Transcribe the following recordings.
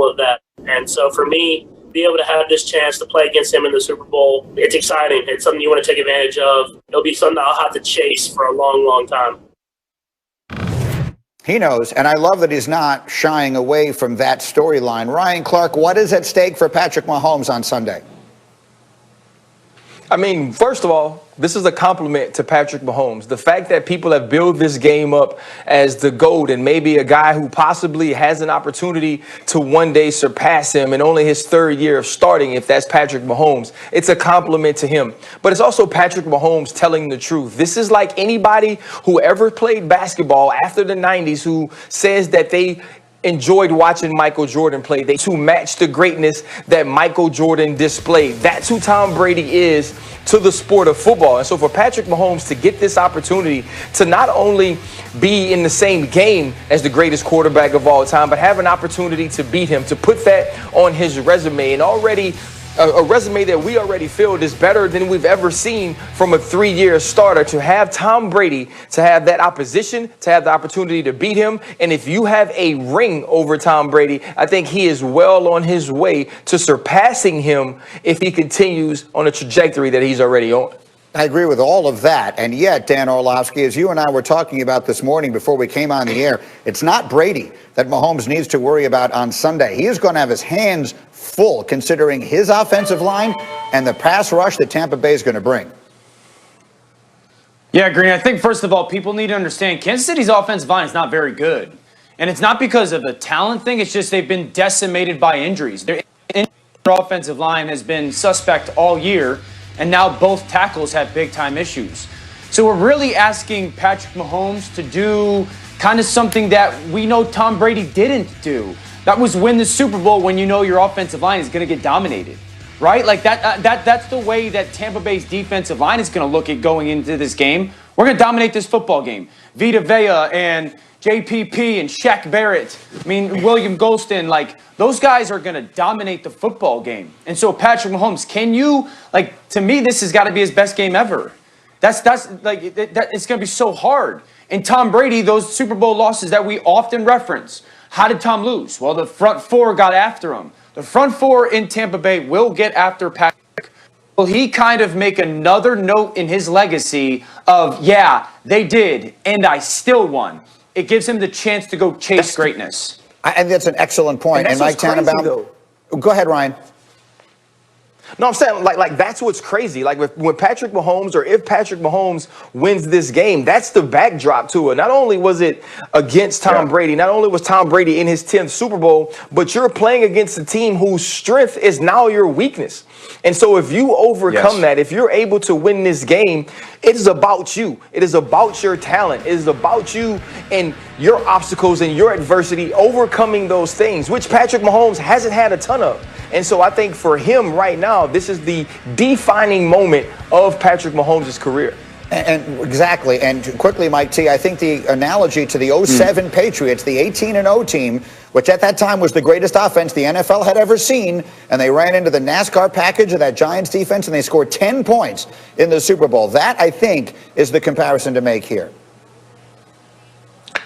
example of that. And so for me, be able to have this chance to play against him in the Super Bowl, it's exciting. It's something you want to take advantage of. It'll be something I'll have to chase for a long, long time. He knows, and I love that he's not shying away from that storyline. Ryan Clark, what is at stake for Patrick Mahomes on Sunday? I mean, first of all, this is a compliment to Patrick Mahomes. The fact that people have built this game up as the GOAT and maybe a guy who possibly has an opportunity to one day surpass him in only his third year of starting, if that's Patrick Mahomes, it's a compliment to him. But it's also Patrick Mahomes telling the truth. This is like anybody who ever played basketball after the 90s who says that they enjoyed watching Michael Jordan play. They to match the greatness that Michael Jordan displayed. That's who Tom Brady is to the sport of football. And so for Patrick Mahomes to get this opportunity to not only be in the same game as the greatest quarterback of all time, but have an opportunity to beat him, to put that on his resume, and already a resume that we already feel is better than we've ever seen from a 3-year starter. To have Tom Brady, to have that opposition, to have the opportunity to beat him. And if you have a ring over Tom Brady, I think he is well on his way to surpassing him if he continues on a trajectory that he's already on. I agree with all of that. And yet, Dan Orlovsky, as you and I were talking about this morning before we came on the air, it's not Brady that Mahomes needs to worry about on Sunday. He is going to have his hands full considering his offensive line and the pass rush that Tampa Bay is going to bring. Yeah, Green, I think first of all, people need to understand Kansas City's offensive line is not very good. And it's not because of a talent thing. It's just they've been decimated by injuries. Their offensive line has been suspect all year. And now both tackles have big-time issues. So we're really asking Patrick Mahomes to do kind of something that we know Tom Brady didn't do. That was win the Super Bowl when you know your offensive line is going to get dominated, right? Like that's the way that Tampa Bay's defensive line is going to look at going into this game. We're going to dominate this football game. Vita Vea and JPP and Shaq Barrett, I mean, William Golston, like, those guys are going to dominate the football game. And so, Patrick Mahomes, can you, like, to me, this has got to be his best game ever. It's going to be so hard. And Tom Brady, those Super Bowl losses that we often reference, how did Tom lose? Well, the front four got after him. The front four in Tampa Bay will get after Patrick. Will he kind of make another note in his legacy of, yeah, they did, and I still won? It gives him the chance to go chase greatness. And that's an excellent point. And Mike Tannenbaum, go ahead, Ryan. No, I'm saying like that's what's crazy. Like when Patrick Mahomes, or if Patrick Mahomes wins this game, that's the backdrop to it. Not only was it against Tom Brady, not only was Tom Brady in his 10th Super Bowl, but you're playing against a team whose strength is now your weakness. And so if you overcome that, if you're able to win this game, it is about you. It is about your talent. It is about you and your obstacles and your adversity, overcoming those things, which Patrick Mahomes hasn't had a ton of. And so I think for him right now, this is the defining moment of Patrick Mahomes' career. And exactly. And quickly, Mike T, I think the analogy to the 07 Patriots, the 18-0 team, which at that time was the greatest offense the NFL had ever seen, and they ran into the NASCAR package of that Giants defense, and they scored 10 points in the Super Bowl. That, I think, is the comparison to make here.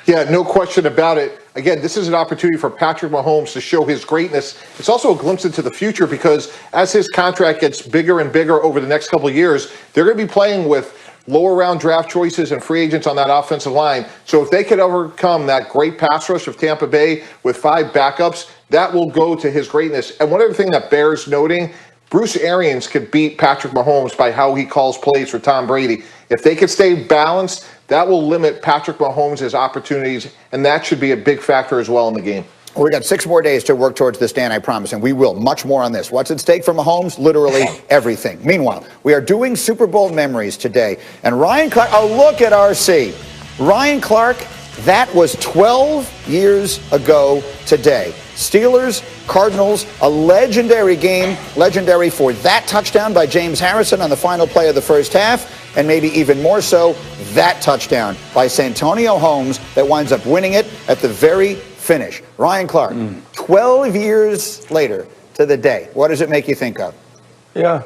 Yeah, no question about it. Again, this is an opportunity for Patrick Mahomes to show his greatness. It's also a glimpse into the future because as his contract gets bigger and bigger over the next couple of years, they're going to be playing with lower round draft choices and free agents on that offensive line. So if they could overcome that great pass rush of Tampa Bay with 5 backups, that will go to his greatness. And one other thing that bears noting, Bruce Arians could beat Patrick Mahomes by how he calls plays for Tom Brady. If they could stay balanced, that will limit Patrick Mahomes' opportunities, and that should be a big factor as well in the game. We got 6 more days to work towards this, Dan, I promise, and we will. Much more on this. What's at stake for Mahomes? Literally everything. Meanwhile, we are doing Super Bowl memories today, and Ryan Clark, oh, look at RC. Ryan Clark, that was 12 years ago today. Steelers, Cardinals, a legendary game, legendary for that touchdown by James Harrison on the final play of the first half, and maybe even more so, that touchdown by Santonio Holmes that winds up winning it at the very finish. Ryan Clark, 12 years later to the day, what does it make you think of? Yeah.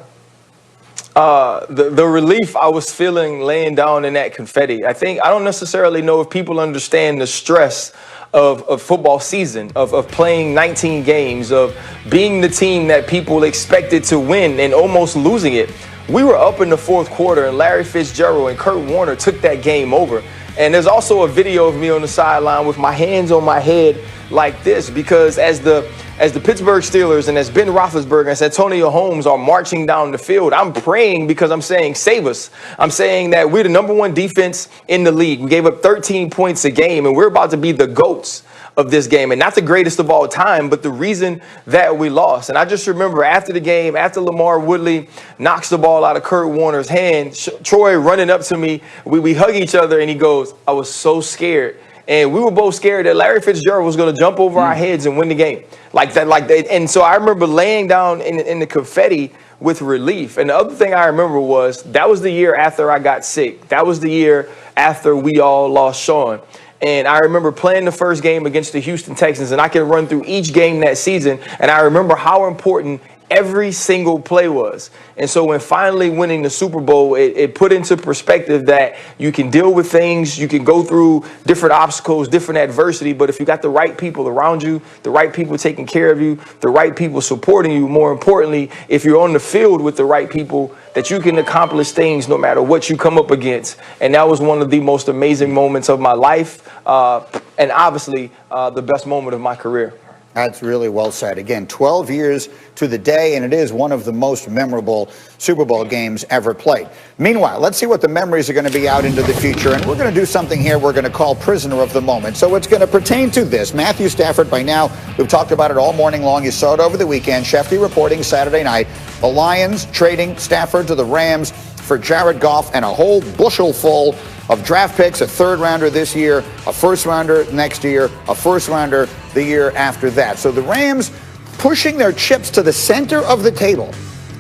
The relief I was feeling laying down in that confetti. I don't necessarily know if people understand the stress of football season, of playing 19 games, of being the team that people expected to win and almost losing it. We were up in the fourth quarter, and Larry Fitzgerald and Kurt Warner took that game over. And there's also a video of me on the sideline with my hands on my head like this, because as the Pittsburgh Steelers and as Ben Roethlisberger and as Antonio Holmes are marching down the field, I'm praying because I'm saying, save us. I'm saying that we're the #1 defense in the league. We gave up 13 points a game, and we're about to be the GOATs of this game, and not the greatest of all time, but the reason that we lost. And I just remember after the game, after Lamar Woodley knocks the ball out of Kurt Warner's hand, Troy running up to me, we hug each other, and he goes, I was so scared. And we were both scared that Larry Fitzgerald was going to jump over our heads and win the game like that. And so I remember laying down in the confetti with relief. And the other thing I remember was that was the year after I got sick. That was the year after we all lost Sean. And I remember playing the first game against the Houston Texans, and I can run through each game that season. And I remember how important every single play was. And so when finally winning the Super Bowl, it put into perspective that you can deal with things, you can go through different obstacles, different adversity, but if you got the right people around you, the right people taking care of you, the right people supporting you, more importantly, if you're on the field with the right people, that you can accomplish things no matter what you come up against. And that was one of the most amazing moments of my life, and obviously the best moment of my career. That's really well said. Again, 12 years to the day, and it is one of the most memorable Super Bowl games ever played. Meanwhile, let's see what the memories are going to be out into the future, and we're going to do something here we're going to call Prisoner of the Moment. So it's going to pertain to this. Matthew Stafford, by now, we've talked about it all morning long. You saw it over the weekend. Shefty reporting Saturday night. The Lions trading Stafford to the Rams for Jared Goff and a whole bushel full of draft picks, a third-rounder this year, a first-rounder next year, a first-rounder the year after that. So the Rams pushing their chips to the center of the table.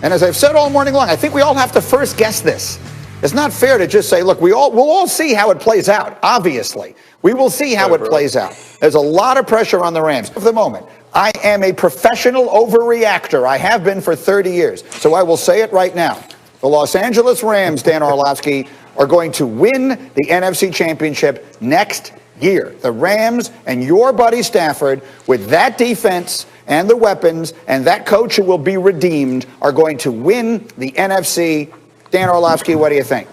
And as I've said all morning long, I think we all have to first guess this. It's not fair to just say, look, we'll all see how it plays out, obviously. We will see how it plays out. There's a lot of pressure on the Rams. For the moment, I am a professional overreactor. I have been for 30 years. So I will say it right now. The Los Angeles Rams, Dan Orlovsky, are going to win the NFC Championship next year. The Rams and your buddy Stafford, with that defense and the weapons and that coach who will be redeemed, are going to win the NFC. Dan Orlovsky, what do you think?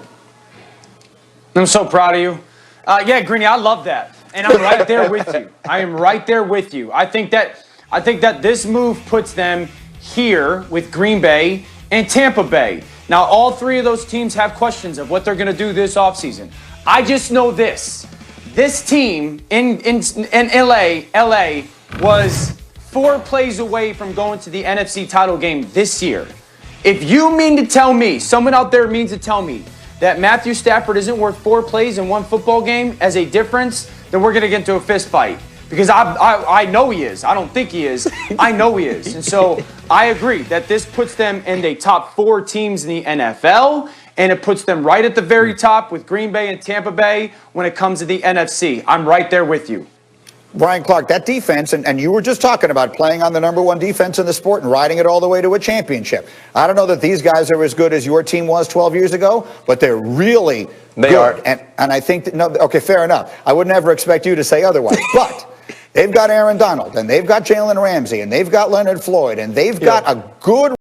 I'm so proud of you. Yeah, Greeny, I love that. And I'm right there with you. I am right there with you. I think that this move puts them here with Green Bay and Tampa Bay. Now, all three of those teams have questions of what they're going to do this offseason. I just know this. This team in LA was 4 plays away from going to the NFC title game this year. If you mean to tell me, someone out there means to tell me that Matthew Stafford isn't worth 4 plays in one football game as a difference, then we're going to get into a fist fight. Because I know he is. I don't think he is. I know he is. And so I agree that this puts them in the top 4 teams in the NFL, and it puts them right at the very top with Green Bay and Tampa Bay when it comes to the NFC. I'm right there with you. Brian Clark, that defense, and you were just talking about playing on the #1 defense in the sport and riding it all the way to a championship. I don't know that these guys are as good as your team was 12 years ago, but they're really good. Are. And I think that, no, okay, fair enough. I would never expect you to say otherwise. But they've got Aaron Donald, and they've got Jalen Ramsey, and they've got Leonard Floyd, and they've got a good